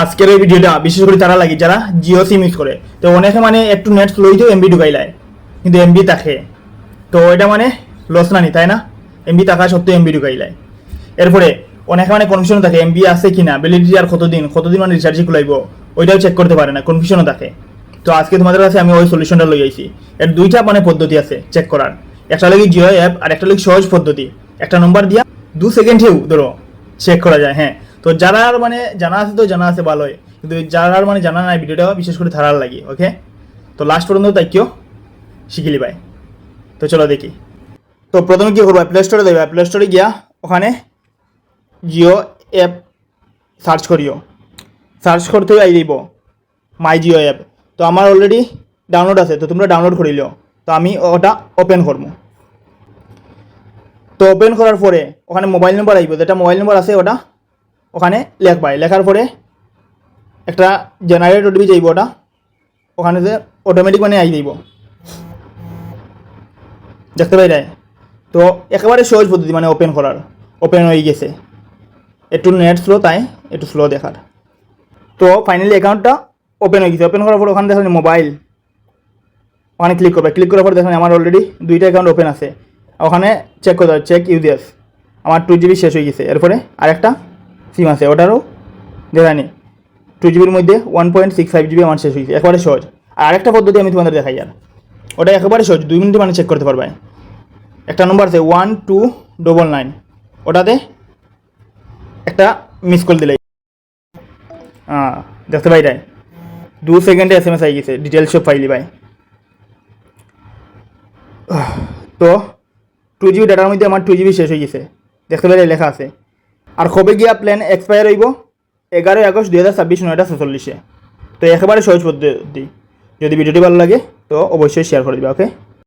আজকের এই ভিডিওটা বিশেষ করে তারা লাগে যারা জিও সিম ইউজ করে। তো অনেকে মানে একটু নেট স্লো হইতেও এমবি ঢুকাইলায়, কিন্তু এমবি থাকে। তো এটা মানে লস না নি, তাই না? এমবি থাকা সত্ত্বেও এমবি ঢুকাইলায়। এরপরে অনেকে মানে কনফিউশন থাকে এমবি আছে কিনা, ভ্যালিডিটি আর কতদিন মানে রিচার্জই খুলাইব, ওইটাও চেক করতে পারে না, কনফিউশনও থাকে। তো আজকে তোমাদের কাছে আমি ওই সলিউশনটা লই আইছি। এর দুইটা মানে পদ্ধতি আছে চেক করার। একটা লাগে জিও অ্যাপ আর একটা লাগে সহজ পদ্ধতি। একটা নম্বর দিয়া 2 সেকেন্ডেও ধরো চেক করা যায়। হ্যাঁ, তো যারা মানে জানা আছে তো জানা আছে ভালোই, কিন্তু যারা মানে জানা নাই ভিডিওটা বিশেষ করে ধারার লাগে। ওকে, তো লাস্ট পর্যন্ত তাই কেউ শিখিলি ভাই। তো চলো দেখি। তো প্রথমে কী করবো, প্লে স্টোরে দেবে। প্লে স্টোরে গিয়া ওখানে জিও অ্যাপ সার্চ করিও। সার্চ করতে আই দিব মাই জিও অ্যাপ। তো আমার অলরেডি ডাউনলোড আছে, তো তোমরা ডাউনলোড করিলিও। তো আমি ওটা ওপেন করবো। তো ওপেন করার পরে ওখানে মোবাইল নম্বর আইব, যেটা মোবাইল নম্বর আছে ওটা ওখানে লেখবাই। লেখার পরে একটা জেনারেট ওটিপি যাইব, ওটা ওখানে যে অটোমেটিক মানে আই যাইব, দেখতে পাই যায়। তো একেবারে সহজ পদ্ধতি মানে ওপেন করার। ওপেন হয়ে গেছে, একটু নেট স্লো তাই একটু স্লো দেখার। তো ফাইনালি অ্যাকাউন্টটা ওপেন হয়ে গেছে। ওপেন করার পর ওখানে দেখেন মোবাইল, ওখানে ক্লিক করবে। ক্লিক করার পর দেখেন আমার অলরেডি দুইটা অ্যাকাউন্ট ওপেন আছে। ওখানে চেক করতে হবে, চেক ইউজেস। আমার 2 GB শেষ হয়ে গেছে। এরপরে আরেকটা সিম আছে, ওটারও দেখানি 2 GB মধ্যে 1.65 GB আমার শেষ হয়েছে। একেবারে সহজ। আর আরেকটা পদ্ধতি আমি তোমাদের দেখাই, আর ওটা একেবারে সহজ, 2 মিনিটে মানে চেক করতে পারবে। একটা নম্বর আছে 1299, ওটাতে একটা মিস কল দিলে দেখতে পাই যায় 2 সেকেন্ডে SMS আই গেছে, ডিটেলস সব পাইলি ভাই। তো 2 GB ডাটার মধ্যে আমার 2 GB শেষ হয়ে গেছে, দেখতে পাই লেখা আছে। আর কবে গিয়া প্ল্যান এক্সপায়ার হইব, 11 আগস্ট 2026 9:46। তো একেবারে সহজ পদ্ধতি। যদি ভিডিওটি ভালো লাগে তো অবশ্যই শেয়ার করে দিবে। ওকে।